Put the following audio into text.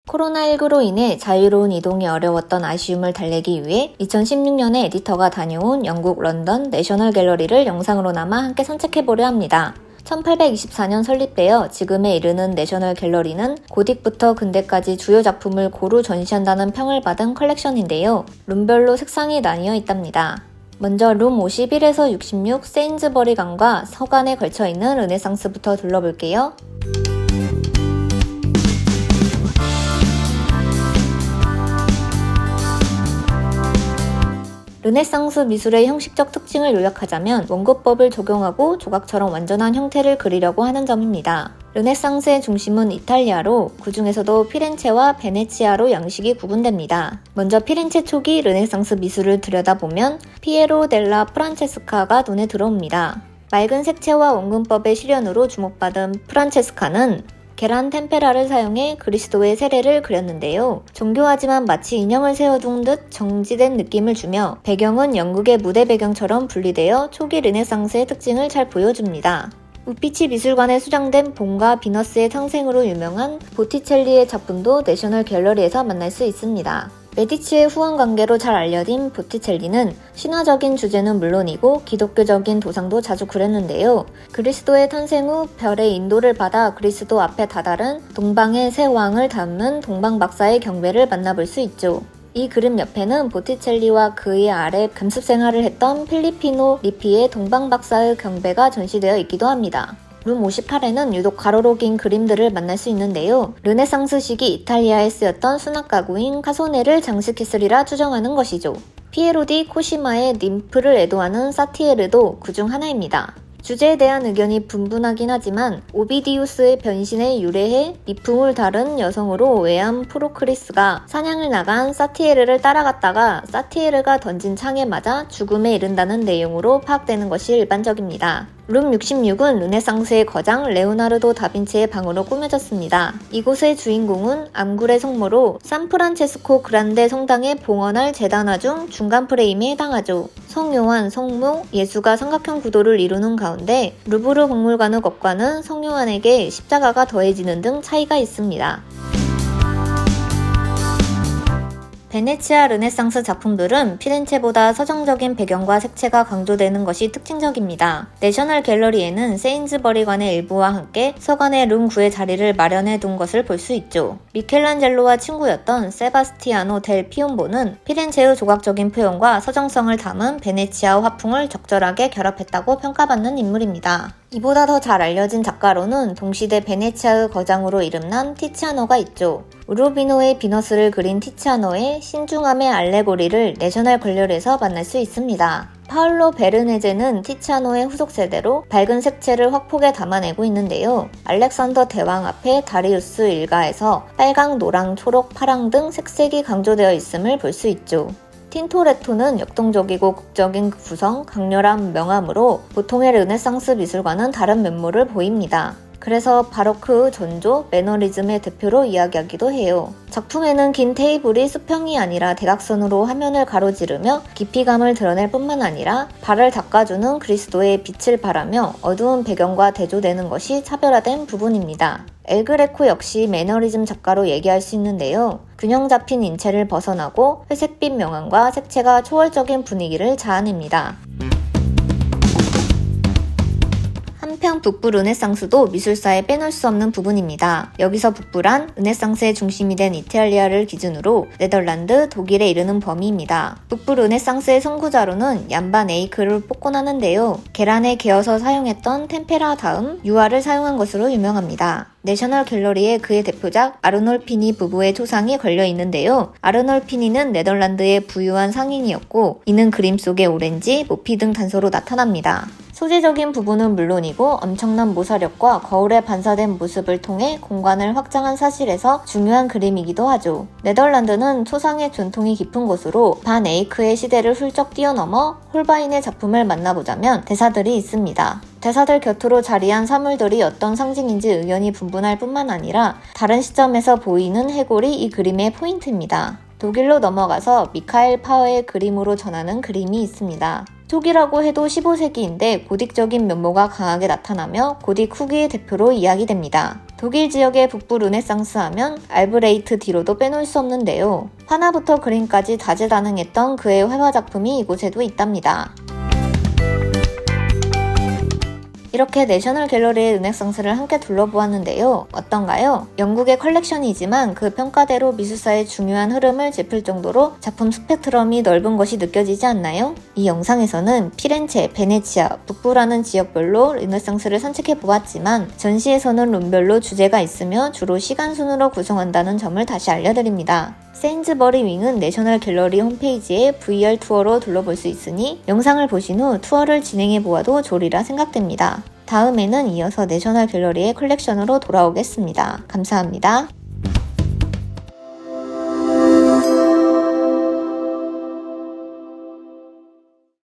코로나19로 인해 자유로운 이동이 어려웠던 아쉬움을 달래기 위해 2016년에 에디터가 다녀온 영국 런던 내셔널 갤러리를 영상으로나마 함께 산책해보려 합니다. 1824년 설립되어 지금에 이르는 내셔널 갤러리는 고딕부터 근대까지 주요 작품을 고루 전시한다는 평을 받은 컬렉션인데요. 룸별로 색상이 나뉘어 있답니다. 먼저 룸 51에서 66 세인즈버리 강과 서간에 걸쳐있는 르네상스부터 둘러볼게요. 르네상스 미술의 형식적 특징을 요약하자면 원고법을 적용하고 조각처럼 완전한 형태를 그리려고 하는 점입니다. 르네상스의 중심은 이탈리아로 그 중에서도 피렌체와 베네치아로 양식이 구분됩니다. 먼저 피렌체 초기 르네상스 미술을 들여다보면 피에로 델라 프란체스카가 눈에 들어옵니다. 맑은 색채와 원근법의 실현으로 주목받은 프란체스카는 계란 템페라를 사용해 그리스도의 세례를 그렸는데요. 정교하지만 마치 인형을 세워둔 듯 정지된 느낌을 주며 배경은 영국의 무대 배경처럼 분리되어 초기 르네상스의 특징을 잘 보여줍니다. 우피치 미술관에 수장된 봄과 비너스의 탄생으로 유명한 보티첼리의 작품도 내셔널 갤러리에서 만날 수 있습니다. 메디치의 후원 관계로 잘 알려진 보티첼리는 신화적인 주제는 물론이고 기독교적인 도상도 자주 그렸는데요. 그리스도의 탄생 후 별의 인도를 받아 그리스도 앞에 다다른 동방의 새 왕을 담은 동방박사의 경배를 만나볼 수 있죠. 이 그림 옆에는 보티첼리와 그의 아래 감습 생활을 했던 필리피노 리피의 동방박사의 경배가 전시되어 있기도 합니다. 룸 58에는 유독 가로로 긴 그림들을 만날 수 있는데요. 르네상스 시기 이탈리아에 쓰였던 수납 가구인 카소네를 장식했으리라 추정하는 것이죠. 피에로 디 코시마의 ним프를 애도하는 사티에르도 그중 하나입니다. 주제에 대한 의견이 분분하긴 하지만 오비디우스의 변신에 유래해 미풍을 다룬 여성으로 외한 프로크리스가 사냥을 나간 사티에르를 따라갔다가 사티에르가 던진 창에 맞아 죽음에 이른다는 내용으로 파악되는 것이 일반적입니다. 룸 66은 르네상스의 거장 레오나르도 다빈치의 방으로 꾸며졌습니다. 이곳의 주인공은 암굴의 성모로 산프란체스코 그란데 성당에 봉헌할 제단화 중 중간 프레임에 해당하죠. 성요한, 성모, 예수가 삼각형 구도를 이루는 가운데 루브르 박물관의 것과는 성요한에게 십자가가 더해지는 등 차이가 있습니다. 베네치아 르네상스 작품들은 피렌체보다 서정적인 배경과 색채가 강조되는 것이 특징적입니다. 내셔널 갤러리에는 세인즈버리관의 일부와 함께 서관의 룸 9의 자리를 마련해 둔 것을 볼 수 있죠. 미켈란젤로와 친구였던 세바스티아노 델 피움보는 피렌체의 조각적인 표현과 서정성을 담은 베네치아 화풍을 적절하게 결합했다고 평가받는 인물입니다. 이보다 더 잘 알려진 작가로는 동시대 베네치아의 거장으로 이름난 티치아노가 있죠. 우르비노의 비너스를 그린 티치아노의 신중함의 알레고리를 내셔널 갤러리에서 만날 수 있습니다. 파울로 베르네제는 티치아노의 후속 세대로 밝은 색채를 확폭에 담아내고 있는데요. 알렉산더 대왕 앞에 다리우스 일가에서 빨강, 노랑, 초록, 파랑 등 색색이 강조되어 있음을 볼 수 있죠. 틴토레토는 역동적이고 극적인 구성, 강렬한 명암으로 보통의 르네상스 미술과는 다른 면모를 보입니다. 그래서 바로크의 전조, 매너리즘의 대표로 이야기하기도 해요. 작품에는 긴 테이블이 수평이 아니라 대각선으로 화면을 가로지르며 깊이감을 드러낼 뿐만 아니라 발을 닦아주는 그리스도의 빛을 발하며 어두운 배경과 대조되는 것이 차별화된 부분입니다. 엘그레코 역시 매너리즘 작가로 얘기할 수 있는데요. 균형 잡힌 인체를 벗어나고 회색빛 명암과 색채가 초월적인 분위기를 자아냅니다. 한편 북부 르네상스도 미술사에 빼놓을 수 없는 부분입니다. 여기서 북부란 르네상스의 중심이 된 이탈리아를 기준으로 네덜란드, 독일에 이르는 범위입니다. 북부 르네상스의 선구자로는 얀반 에이크를 뽑곤 하는데요. 계란에 개어서 사용했던 템페라 다음 유화를 사용한 것으로 유명합니다. 내셔널 갤러리에 그의 대표작 아르놀피니 부부의 초상이 걸려 있는데요. 아르놀피니는 네덜란드의 부유한 상인이었고 이는 그림 속의 오렌지, 모피 등 단서로 나타납니다. 소재적인 부분은 물론이고 엄청난 모사력과 거울에 반사된 모습을 통해 공간을 확장한 사실에서 중요한 그림이기도 하죠. 네덜란드는 초상의 전통이 깊은 곳으로 반 에이크의 시대를 훌쩍 뛰어넘어 홀바인의 작품을 만나보자면 대사들이 있습니다. 대사들 곁으로 자리한 사물들이 어떤 상징인지 의견이 분분할 뿐만 아니라 다른 시점에서 보이는 해골이 이 그림의 포인트입니다. 독일로 넘어가서 미카엘 파어의 그림으로 전하는 그림이 있습니다. 초기라고 해도 15세기인데 고딕적인 면모가 강하게 나타나며 고딕 후기의 대표로 이야기됩니다. 독일 지역의 북부 르네상스 하면 알브레이트 디로도 빼놓을 수 없는데요. 하나부터 그림까지 다재다능했던 그의 회화 작품이 이곳에도 있답니다. 이렇게 내셔널 갤러리의 르네상스를 함께 둘러보았는데요. 어떤가요? 영국의 컬렉션이지만 그 평가대로 미술사의 중요한 흐름을 짚을 정도로 작품 스펙트럼이 넓은 것이 느껴지지 않나요? 이 영상에서는 피렌체, 베네치아, 북부라는 지역별로 르네상스를 산책해 보았지만 전시에서는 룸별로 주제가 있으며 주로 시간 순으로 구성한다는 점을 다시 알려드립니다. 세인즈버리 윙은 내셔널 갤러리 홈페이지에 VR 투어로 둘러볼 수 있으니 영상을 보신 후 투어를 진행해 보아도 좋으리라 생각됩니다. 다음에는 이어서 내셔널 갤러리의 컬렉션으로 돌아오겠습니다. 감사합니다.